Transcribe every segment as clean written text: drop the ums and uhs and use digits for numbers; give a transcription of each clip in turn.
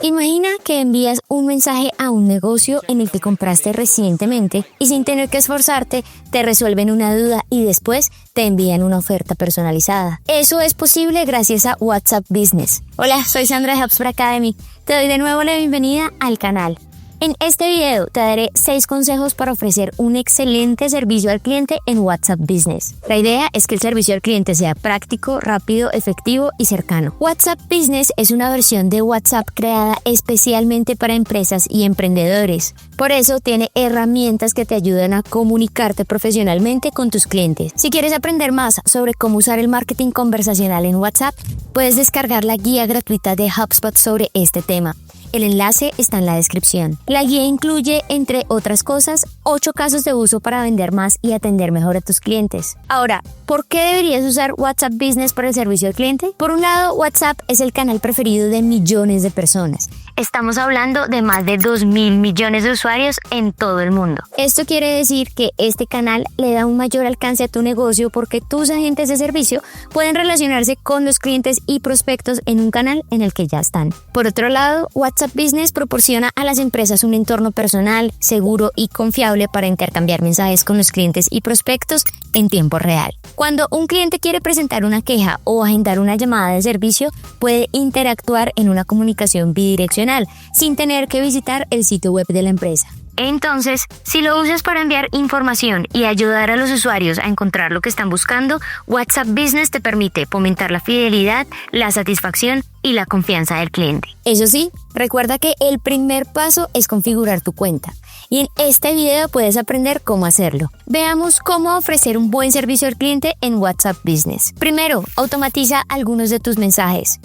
Imagina que envías un mensaje a un negocio en el que compraste recientemente y sin tener que esforzarte te resuelven una duda y después te envían una oferta personalizada. Eso es posible gracias a WhatsApp Business. Hola, soy Sandra de HubSpot Academy. Te doy de nuevo la bienvenida al canal. En este video te daré 6 consejos para ofrecer un excelente servicio al cliente en WhatsApp Business. La idea es que el servicio al cliente sea práctico, rápido, efectivo y cercano. WhatsApp Business es una versión de WhatsApp creada especialmente para empresas y emprendedores. Por eso tiene herramientas que te ayudan a comunicarte profesionalmente con tus clientes. Si quieres aprender más sobre cómo usar el marketing conversacional en WhatsApp, puedes descargar la guía gratuita de HubSpot sobre este tema. El enlace está en la descripción. La guía incluye, entre otras cosas, 8 casos de uso para vender más y atender mejor a tus clientes. Ahora, ¿por qué deberías usar WhatsApp Business para el servicio al cliente? Por un lado, WhatsApp es el canal preferido de millones de personas. Estamos hablando de más de 2.000 millones de usuarios en todo el mundo. Esto quiere decir que este canal le da un mayor alcance a tu negocio porque tus agentes de servicio pueden relacionarse con los clientes y prospectos en un canal en el que ya están. Por otro lado, WhatsApp Business proporciona a las empresas un entorno personal, seguro y confiable para intercambiar mensajes con los clientes y prospectos en tiempo real. Cuando un cliente quiere presentar una queja o agendar una llamada de servicio, puede interactuar en una comunicación bidireccional sin tener que visitar el sitio web de la empresa. Entonces, si lo usas para enviar información y ayudar a los usuarios a encontrar lo que están buscando, WhatsApp Business te permite fomentar la fidelidad, la satisfacción y la confianza del cliente. Eso sí, recuerda que el primer paso es configurar tu cuenta. Y en este video puedes aprender cómo hacerlo. Veamos cómo ofrecer un buen servicio al cliente en WhatsApp Business. Primero, automatiza algunos de tus mensajes.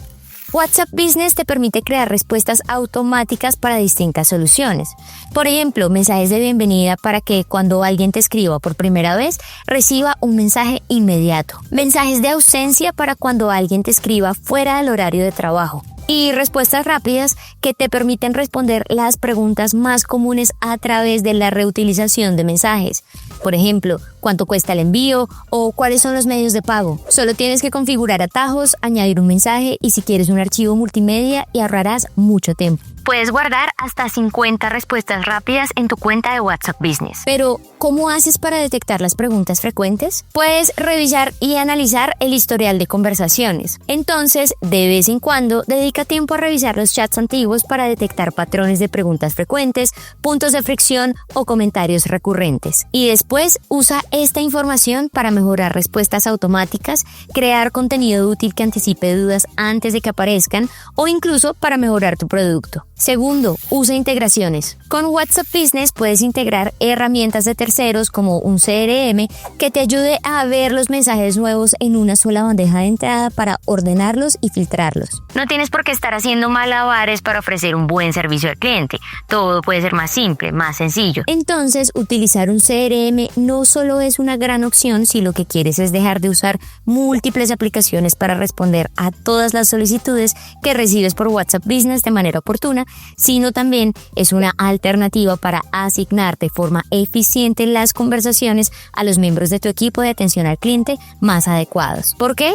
WhatsApp Business te permite crear respuestas automáticas para distintas soluciones. Por ejemplo, mensajes de bienvenida para que cuando alguien te escriba por primera vez, reciba un mensaje inmediato. Mensajes de ausencia para cuando alguien te escriba fuera del horario de trabajo. Y respuestas rápidas que te permiten responder las preguntas más comunes a través de la reutilización de mensajes. Por ejemplo, ¿cuánto cuesta el envío? O ¿cuáles son los medios de pago? Solo tienes que configurar atajos, añadir un mensaje y si quieres un archivo multimedia y ahorrarás mucho tiempo. Puedes guardar hasta 50 respuestas rápidas en tu cuenta de WhatsApp Business. Pero, ¿cómo haces para detectar las preguntas frecuentes? Puedes revisar y analizar el historial de conversaciones. Entonces, de vez en cuando, dedica tiempo a revisar los chats antiguos para detectar patrones de preguntas frecuentes, puntos de fricción o comentarios recurrentes. Y después, usa esta información para mejorar respuestas automáticas, crear contenido útil que anticipe dudas antes de que aparezcan o incluso para mejorar tu producto. Segundo, usa integraciones. Con WhatsApp Business puedes integrar herramientas de terceros como un CRM que te ayude a ver los mensajes nuevos en una sola bandeja de entrada para ordenarlos y filtrarlos. No tienes por qué estar haciendo malabares para ofrecer un buen servicio al cliente. Todo puede ser más simple, más sencillo. Entonces, utilizar un CRM no solo es una gran opción si lo que quieres es dejar de usar múltiples aplicaciones para responder a todas las solicitudes que recibes por WhatsApp Business de manera oportuna, sino también es una alternativa para asignar de forma eficiente las conversaciones a los miembros de tu equipo de atención al cliente más adecuados. ¿Por qué?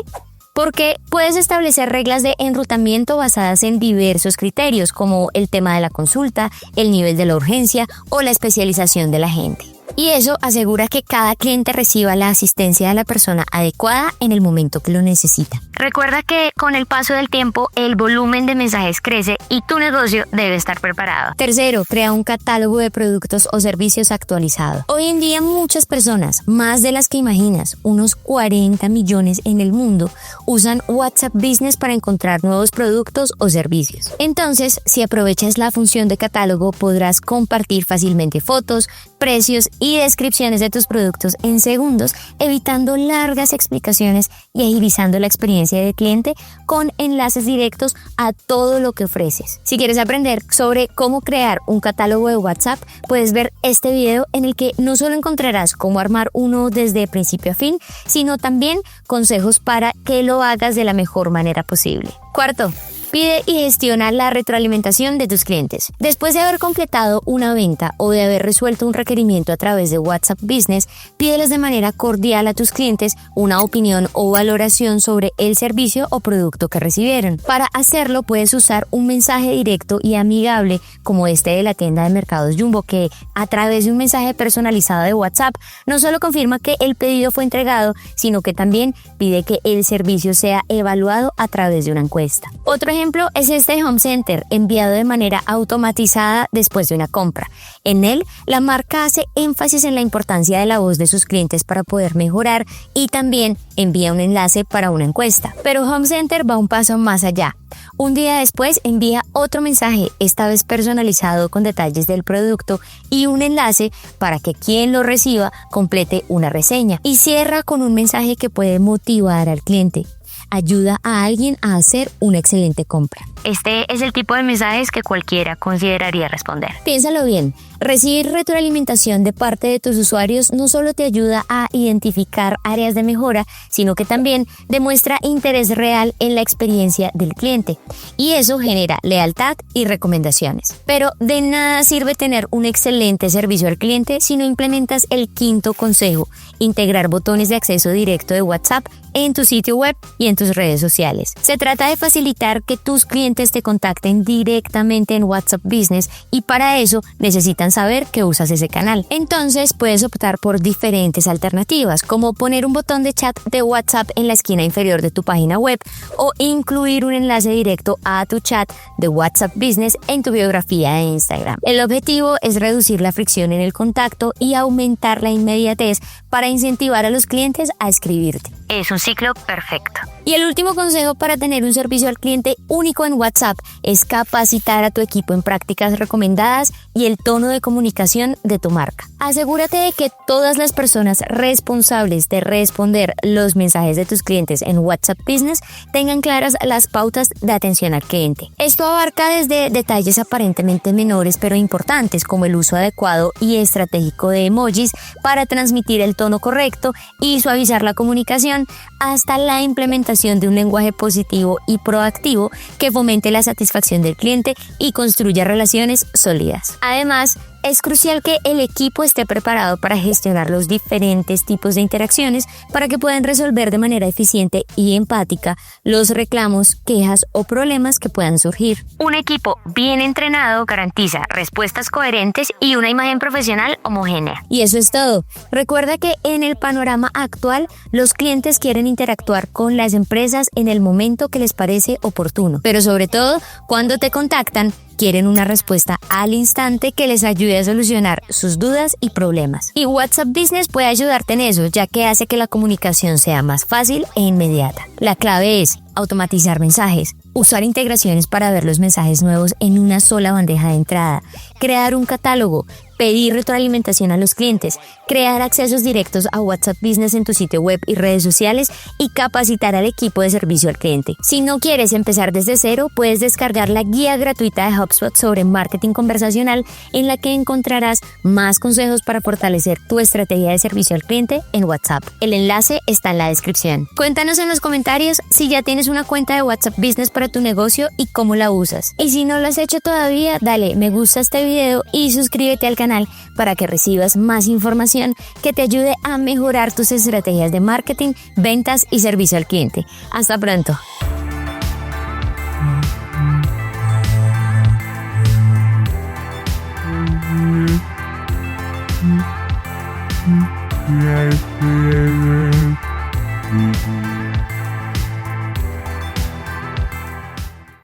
Porque puedes establecer reglas de enrutamiento basadas en diversos criterios como el tema de la consulta, el nivel de la urgencia o la especialización de la agente. Y eso asegura que cada cliente reciba la asistencia de la persona adecuada en el momento que lo necesita. Recuerda que con el paso del tiempo el volumen de mensajes crece y tu negocio debe estar preparado. Tercero, crea un catálogo de productos o servicios actualizado. Hoy en día muchas personas, más de las que imaginas, unos 40 millones en el mundo, usan WhatsApp Business para encontrar nuevos productos o servicios. Entonces, si aprovechas la función de catálogo, podrás compartir fácilmente fotos, precios y descripciones de tus productos en segundos, evitando largas explicaciones y agilizando la experiencia del cliente con enlaces directos a todo lo que ofreces. Si quieres aprender sobre cómo crear un catálogo de WhatsApp, puedes ver este video en el que no solo encontrarás cómo armar uno desde principio a fin, sino también consejos para que lo hagas de la mejor manera posible. Cuarto, Pide y gestiona la retroalimentación de tus clientes. Después de haber completado una venta o de haber resuelto un requerimiento a través de WhatsApp Business, pídeles de manera cordial a tus clientes una opinión o valoración sobre el servicio o producto que recibieron. Para hacerlo puedes usar un mensaje directo y amigable como este de la tienda de mercados Jumbo, que a través de un mensaje personalizado de WhatsApp no solo confirma que el pedido fue entregado, sino que también pide que el servicio sea evaluado a través de una encuesta. Otro ejemplo es este de Home Center, enviado de manera automatizada después de una compra. En él, la marca hace énfasis en la importancia de la voz de sus clientes para poder mejorar y también envía un enlace para una encuesta. Pero Home Center va un paso más allá. Un día después envía otro mensaje, esta vez personalizado con detalles del producto y un enlace para que quien lo reciba complete una reseña. Y cierra con un mensaje que puede motivar al cliente. Ayuda a alguien a hacer una excelente compra. Este es el tipo de mensajes que cualquiera consideraría responder. Piénsalo bien. Recibir retroalimentación de parte de tus usuarios no solo te ayuda a identificar áreas de mejora, sino que también demuestra interés real en la experiencia del cliente. Y eso genera lealtad y recomendaciones. Pero de nada sirve tener un excelente servicio al cliente si no implementas el quinto consejo: integrar botones de acceso directo de WhatsApp en tu sitio web y en tus redes sociales. Se trata de facilitar que tus clientes te contacten directamente en WhatsApp Business y para eso necesitan saber que usas ese canal. Entonces puedes optar por diferentes alternativas, como poner un botón de chat de WhatsApp en la esquina inferior de tu página web o incluir un enlace directo a tu chat de WhatsApp Business en tu biografía de Instagram. El objetivo es reducir la fricción en el contacto y aumentar la inmediatez para incentivar a los clientes a escribirte. Es un ciclo perfecto. Y el último consejo para tener un servicio al cliente único en WhatsApp es capacitar a tu equipo en prácticas recomendadas y el tono de comunicación de tu marca. Asegúrate de que todas las personas responsables de responder los mensajes de tus clientes en WhatsApp Business tengan claras las pautas de atención al cliente. Esto abarca desde detalles aparentemente menores pero importantes, como el uso adecuado y estratégico de emojis para transmitir el tono correcto y suavizar la comunicación, hasta la implementación de un lenguaje positivo y proactivo que fomente la satisfacción del cliente y construya relaciones sólidas. Además, es crucial que el equipo esté preparado para gestionar los diferentes tipos de interacciones para que puedan resolver de manera eficiente y empática los reclamos, quejas o problemas que puedan surgir. Un equipo bien entrenado garantiza respuestas coherentes y una imagen profesional homogénea. Y eso es todo. Recuerda que en el panorama actual, los clientes quieren interactuar con las empresas en el momento que les parece oportuno, pero sobre todo cuando te contactan, quieren una respuesta al instante que les ayude a solucionar sus dudas y problemas. Y WhatsApp Business puede ayudarte en eso, ya que hace que la comunicación sea más fácil e inmediata. La clave es automatizar mensajes, usar integraciones para ver los mensajes nuevos en una sola bandeja de entrada, crear un catálogo, pedir retroalimentación a los clientes, crear accesos directos a WhatsApp Business en tu sitio web y redes sociales y capacitar al equipo de servicio al cliente. Si no quieres empezar desde cero, puedes descargar la guía gratuita de HubSpot sobre marketing conversacional, en la que encontrarás más consejos para fortalecer tu estrategia de servicio al cliente en WhatsApp. El enlace está en la descripción. Cuéntanos en los comentarios si ya tienes una cuenta de WhatsApp Business para tu negocio y cómo la usas. Y si no lo has hecho todavía, dale me gusta a este video y suscríbete al canal para que recibas más información que te ayude a mejorar tus estrategias de marketing, ventas y servicio al cliente. Hasta pronto.